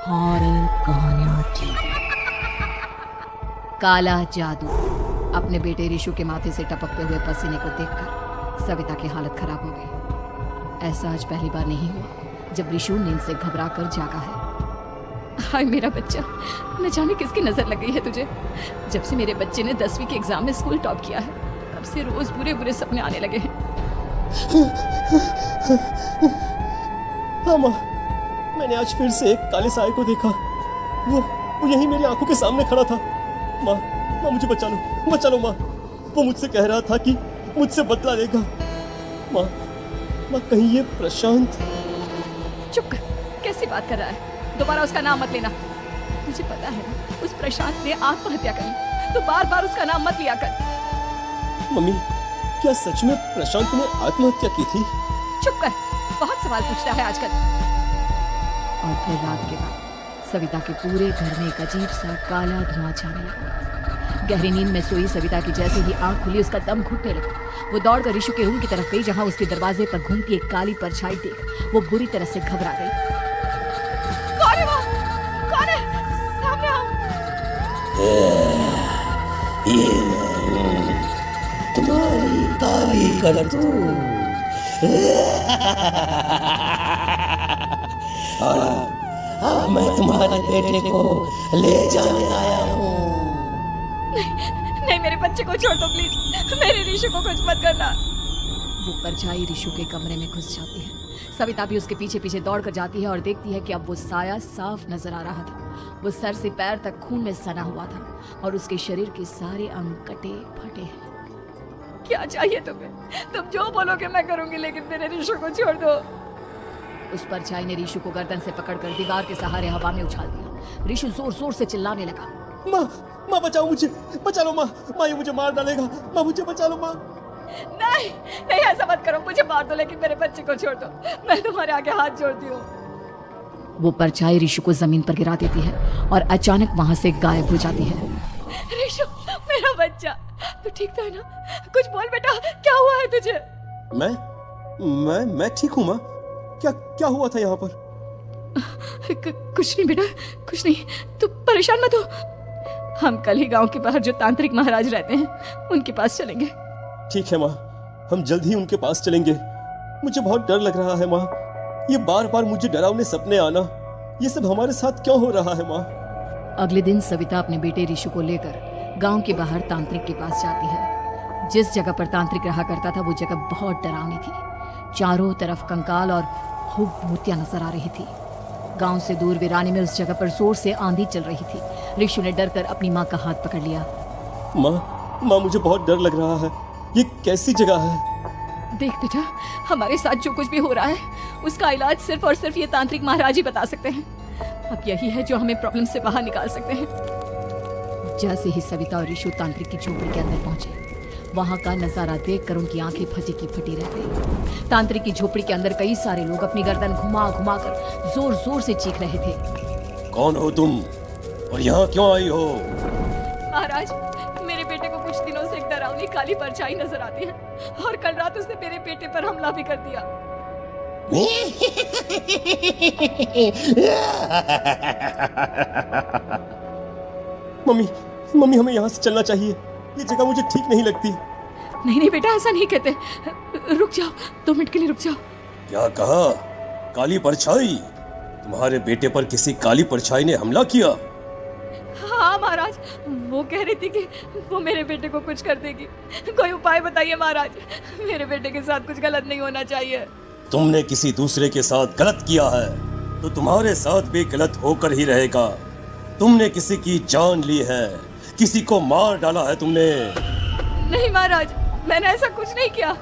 Horror कहानियां थी। काला जादू। अपने बेटे ऋषु के माथे से टपकते हुए पसीने को देखकर सविता की हालत खराब हो गई। ऐसा आज पहली बार नहीं हुआ जब ऋषु नींद से घबरा कर जागा है। हाय मेरा बच्चा, न जाने किसकी नजर लग गई है तुझे। जब से मेरे बच्चे ने 10वीं के एग्जाम में स्कूल टॉप किया है तब से रोज बुरे बुरे सपने आने लगे हैं। हाँ माँ, मैंने आज फिर से एक काले साए को देखा। वो यही मेरी आंखों के सामने खड़ा था। माँ मुझे बचा लो माँ। वो मुझसे कह रहा था कि मुझसे बदला लेगा। माँ कहीं ये प्रशांत। चुप कर, कैसी बात कर रहा है? दोबारा उसका नाम मत लेना। मुझे पता है ना उस प्रशांत ने आत्महत्या करी, तो बार बार उसका नाम मत लिया कर। मम्मी, क्या सच में प्रशांत ने आत्महत्या की थी? चुप कर, बहुत सवाल पूछता है आजकल। और फिर रात के बाद सविता के पूरे घर में एक अजीब सा काला धुआं छाने लगा। गहरी नींद में सोई सविता की जैसे ही आंख खुली उसका दम घुटने लगा। वो दौड़कर ऋषु के रूम की तरफ गई जहां उसके दरवाजे पर घूमती एक काली परछाई देख वो बुरी तरह से घबरा गई। कौन है वो? कौन है? सामने आओ। ये तुम्हारी काली करतूत। और अब मैं तुम्हारे बेटे को ले जाने आया हूँ। नहीं, मेरे बच्चे को छोड़ दो प्लीज। मेरे ऋषु को कुछ मत करना। वो परछाई ऋषु के कमरे में घुस जाती है। सविता भी उसके पीछे पीछे दौड़ कर जाती है और देखती है कि अब वो साया साफ नजर आ रहा था। वो सर से पैर तक खून में सना हुआ था और उसके शरीर के सारे अंग कटे फटे हैं। क्या चाहिए तुम्हें? तुम जो बोलोगे मैं करूंगी, लेकिन मेरे ऋषु को छोड़ दो। उस परछाई ने ऋषु को गर्दन से पकड़कर दीवार के सहारे हवा में उछाल दिया। ऋषु जोर जोर से चिल्लाने लगा। माँ बचाओ मुझे, बचा लो माँ। ये मुझे मार डालेगा। माँ मुझे बचा लो माँ। नहीं, ऐसा मत करो। मुझे मार दो लेकिन मेरे बच्चे को छोड़ दो। मैं तुम्हारे आगे हाथ जोड़ती हूँ। वो परछाई ऋषु को जमीन पर गिरा देती है और अचानक वहां से गायब हो जाती है। ऋषु, मेरा बच्चा, तू ठीक तो है ना? कुछ बोल बेटा, क्या हुआ है तुझे? मैं ठीक हूँ माँ। क्या हुआ था यहाँ पर? कुछ नहीं बेटा, कुछ नहीं। तू परेशान मत हो। हम कल ही गांव के बाहर जो तांत्रिक महाराज रहते हैं उनके पास चलेंगे। ठीक है माँ, हम जल्द ही उनके पास चलेंगे। मुझे बहुत डर लग रहा है माँ। ये बार बार मुझे डरावने सपने आना, ये सब हमारे साथ क्यों हो रहा है माँ? अगले दिन सविता अपने बेटे ऋषु को लेकर गांव के बाहर तांत्रिक के पास जाती है। जिस जगह पर तांत्रिक रहा करता था वो जगह बहुत डरावनी थी। चारों तरफ कंकाल और भूतियां नजर आ रही थी। गांव से दूर वीरानी में उस जगह पर जोर से आंधी चल रही थी। ऋषु ने डरकर अपनी माँ का हाथ पकड़ लिया। माँ मुझे बहुत डर लग रहा है। ये कैसी जगह है? देख बेटा, हमारे साथ जो कुछ भी हो रहा है उसका इलाज सिर्फ और सिर्फ ये तांत्रिक महाराज ही बता सकते हैं। अब यही है जो हमें प्रॉब्लम से बाहर निकाल सकते हैं। जैसे ही सविता और ऋषु तांत्रिक की झोपड़ी के अंदर पहुंचे, वहां का नजारा देखकर उनकी आंखें फटी की फटी रह गई। तांत्रिक की झोपड़ी के अंदर कई सारे लोग अपनी गर्दन घुमा घुमा कर जोर जोर से चीख रहे थे। कौन हो तुम और यहाँ क्यों आई हो? महाराज, मेरे बेटे को कुछ दिनों से एक डरावनी काली परछाई नजर आती है और कल रात उसने मेरे बेटे पर हमला भी कर दिया। मम्मी हमें यहाँ से चलना चाहिए। ये जगह मुझे ठीक नहीं लगती। नहीं बेटा, ऐसा नहीं कहते। रुक जाओ, 2 मिनट के लिए रुक जाओ। क्या कहा? काली परछाई? तुम्हारे बेटे पर किसी काली परछाई ने हमला किया? हाँ महाराज, वो कह रही थी कि वो मेरे बेटे को कुछ कर देगी। कोई उपाय बताइए महाराज, मेरे बेटे के साथ कुछ गलत नहीं होना चाहिए। तुमने किसी दूसरे के साथ गलत किया है तो तुम्हारे साथ भी गलत होकर ही रहेगा। तुमने किसी की जान ली है, किसी को मार डाला है तुमने। नहीं महाराज, मैंने ऐसा कुछ नहीं किया।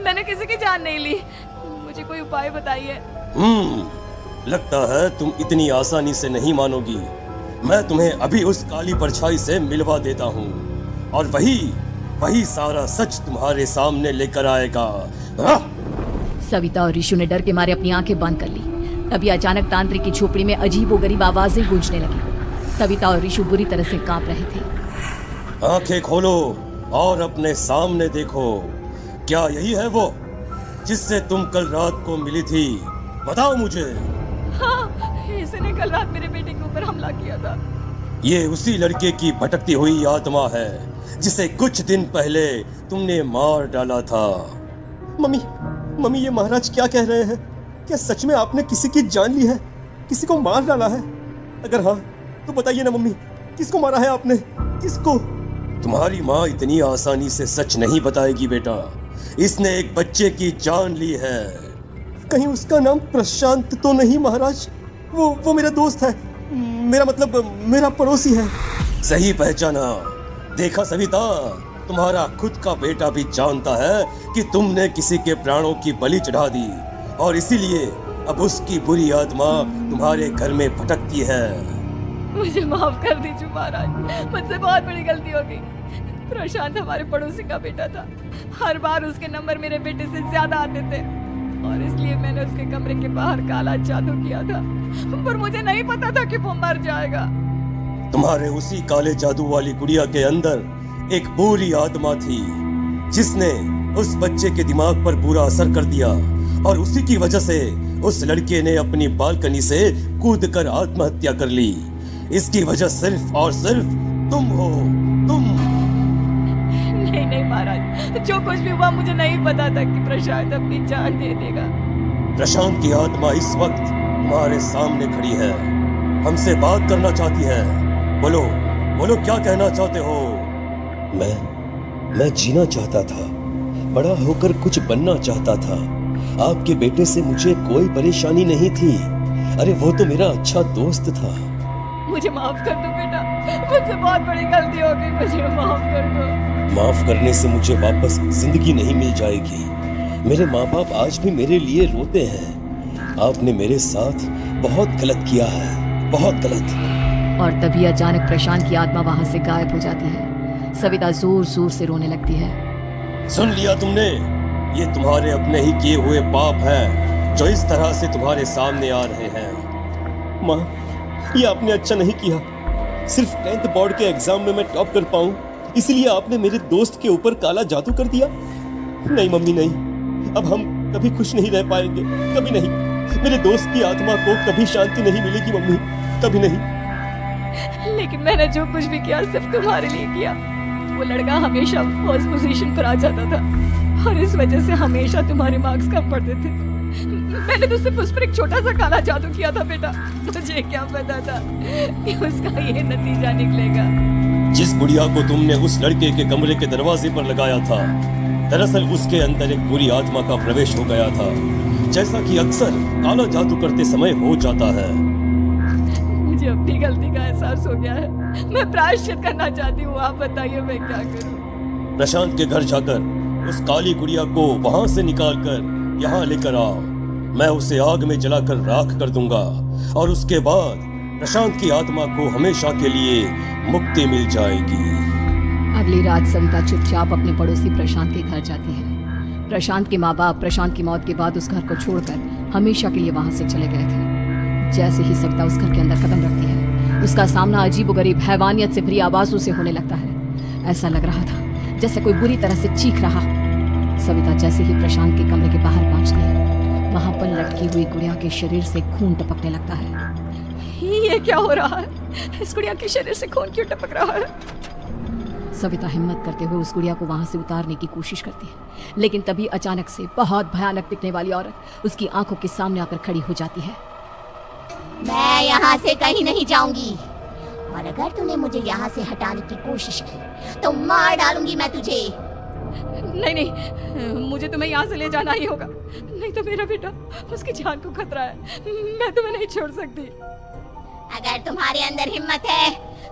मैंने किसी की जान नहीं ली। मुझे कोई उपाय बताइए। लगता है तुम इतनी आसानी से नहीं मानोगी। मैं तुम्हें अभी उस काली परछाई से मिलवा देता हूँ और वही सारा सच तुम्हारे सामने लेकर आएगा। सविता और ऋषु ने डर के मारे अपनी आंखें बंद कर ली। तभी अचानक तांत्रिक की झोपड़ी में अजीबोगरीब आवाजें गूंजने लगी। सविता और ऋषु बुरी तरह से कांप रहे थे। आंखें खोलो और अपने सामने देखो। क्या यही है वो जिससे तुम कल रात को मिली थी? बताओ मुझे। हाँ, ने कल रात मेरे बेटे के ऊपर हमला किया था। ये उसी लड़के की भटकती हुई आत्मा है जिसे कुछ दिन पहले तुमने मार डाला था। मम्मी, मम्मी, ये महाराज क्या कह रहे हैं? क्या सच में आपने किसी की जान ली है? किसी को मार डाला है? अगर हाँ तो बताइए ना मम्मी, किसको मारा है आपने? किसको? तुम्हारी माँ इतनी आसानी से सच नहीं बताएगी बेटा। इसने एक बच्चे की जान ली है। कहीं उसका नाम प्रशांत तो नहीं महाराज? वो मेरा दोस्त है, मेरा मतलब मेरा पड़ोसी है। सही पहचाना। देखा सविता, तुम्हारा खुद का बेटा भी जानता है कि तुमने किसी के प्राणों की बलि चढ़ा दी और इसीलिए अब उसकी बुरी आत्मा तुम्हारे घर में भटकती है। मुझे माफ कर दीजिए महाराज, मुझसे बहुत बड़ी गलती हो गई। प्रशांत हमारे पड़ोसी का बेटा था। हर बार उसके नंबर मेरे बेटे से ज्यादा आते थे और इसलिए मैंने उसके कमरे के बाहर काला जादू किया था, पर मुझे नहीं पता था कि वो मर जाएगा। तुम्हारे उसी काले जादू वाली गुड़िया के अंदर एक बुरी आत्मा थी जिसने उस बच्चे के दिमाग पर बुरा असर कर दिया और उसी की वजह से उस लड़के ने अपनी बालकनी से कूदकर आत्महत्या कर ली। इसकी वजह सिर्फ और सिर्फ तुम हो, तुम। नहीं महाराज, जो कुछ भी हुआ मुझे नहीं पता था कि प्रशांत अपनी जान दे देगा। प्रशांत की आत्मा इस वक्त तुम्हारे सामने खड़ी है, हमसे बात करना चाहती है। बोलो बोलो, क्या कहना चाहते हो? मैं जीना चाहता था, बड़ा होकर कुछ बनना चाहता था। आपके बेटे से मुझे कोई परेशानी नहीं थी। अरे वो तो मेरा अच्छा दोस्त था। मुझे माफ कर दो बेटा, मुझसे बहुत बड़ी गलती हो गई, मुझे माफ कर दो। माफ करने से मुझे वापस जिंदगी नहीं मिल जाएगी। मेरे माँ बाप आज भी मेरे लिए रोते हैं। आपने मेरे साथ बहुत गलत किया है, बहुत गलत। और तभी अचानक प्रशांत की आत्मा वहां से गायब हो जाती है। सविता जोर जोर से रोने लगती है। सुन लिया तुमने? ये तुम्हारे अपने ही किए हुए पाप हैं जो इस तरह से तुम्हारे सामने आ रहे हैं। माँ, ये आपने अच्छा नहीं किया। सिर्फ 10th बोर्ड के एग्जाम में मैं टॉप कर पाऊं, इसलिए आपने मेरे दोस्त के ऊपर काला जादू कर दिया। नहीं मम्मी, नहीं, अब हम कभी खुश नहीं रह पाएंगे, कभी नहीं। मेरे दोस्त की आत्मा को कभी शांति नहीं मिलेगी मम्मी, कभी नहीं। लेकिन मैंने जो कुछ भी किया सिर्फ तुम्हारे लिए किया। वो लड़का हमेशा फर्स्ट पोजीशन पर आ जाता था और इस वजह से हमेशा तुम्हारे मार्क्स कम पड़ते थे। मैंने तो सिर्फ उस पर एक छोटा सा काला जादू किया था बेटा। मुझे क्या पता था कि उसका ये नतीजा निकलेगा। जिस गुड़िया को तुमने उस लड़के के कमरे के दरवाजे पर लगाया था, दरअसल उसके अंदर एक बुरी आत्मा का प्रवेश हो गया था, जैसा कि अक्सर काला जादू करते समय हो जाता है। मुझे अपनी गलती का एहसास हो गया है। मैं प्रायश्चित करना चाहती हूँ, आप बताइए मैं क्या करूँ? प्रशांत के घर जाकर उस काली गुड़िया को वहां से निकालकर यहाँ लेकर आओ। मैं उसे आग में जलाकर राख कर दूंगा और उसके बाद प्रशांत की आत्मा को हमेशा के लिए मुक्ति मिल जाएगी। अगली रात सविता चुपचाप अपने पड़ोसी प्रशांत के घर जाती है। प्रशांत के माँ बाप प्रशांत की मौत के बाद उस घर को छोड़कर हमेशा के लिए वहां से चले गए थे। जैसे ही सविता उस घर के अंदर कदम रखती है, उसका सामना अजीबोगरीब हैवानियत से भरी आवाजों से होने लगता है। ऐसा लग रहा था जैसे कोई बुरी तरह से चीख रहा। सविता जैसे ही प्रशांत के कमरे के बाहर पहुंचती है, वहां पर लटकी हुई गुड़िया के शरीर से खून टपकने लगता है। ये क्या हो रहा है? इस गुड़िया के शरीर से खून क्यों टपक रहा है? सविता हिम्मत करते हुए उस गुड़िया को वहां से उतारने की कोशिश करती है, लेकिन तभी अचानक से बहुत भयानक दिखने वाली औरत उसकी आंखों के सामने आकर खड़ी हो जाती है। मैं यहाँ से कहीं नहीं जाऊंगी और अगर तूने मुझे यहाँ से हटाने की कोशिश की तो मार डालूंगी मैं तुझे। नहीं, मुझे तुम्हें यहाँ से ले जाना ही होगा, नहीं तो मेरा बेटा, उसकी जान को खतरा है। मैं तुम्हें नहीं छोड़ सकती। अगर तुम्हारे अंदर हिम्मत है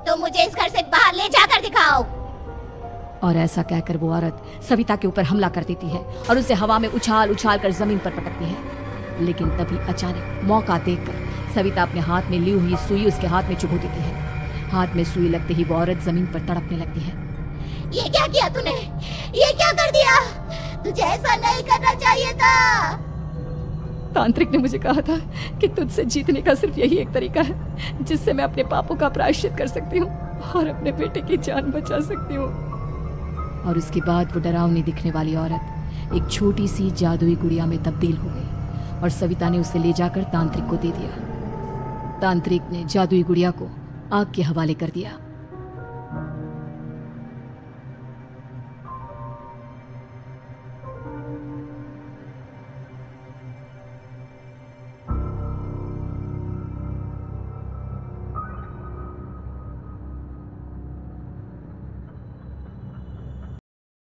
तो मुझे इस घर से बाहर ले जाकर दिखाओ। और ऐसा कहकर वो औरत सविता के ऊपर हमला कर देती है और उसे हवा में उछाल उछाल कर जमीन पर पटकती है। लेकिन तभी अचानक मौका देखकर सविता अपने हाथ में ली हुई सुई उसके हाथ में चुभो देती है। हाथ में सुई लगते ही वो औरत जमीन पर तड़पने लगती है। ये क्या किया तूने? ये क्या कर दिया? तुझे ऐसा नहीं करना चाहिए था। तांत्रिक ने मुझे कहा था कि तुझसे जीतने का सिर्फ यही एक तरीका है जिससे मैं अपने पापों का प्रायश्चित कर सकती हूँ और अपने बेटे की जान बचा सकती हूँ। और उसके बाद वो डरावनी दिखने वाली औरत एक छोटी सी जादुई गुड़िया में तब्दील हो गई और सविता ने उसे ले जाकर तांत्रिक को दे दिया। तांत्रिक ने जादुई गुड़िया को आग के हवाले कर दिया।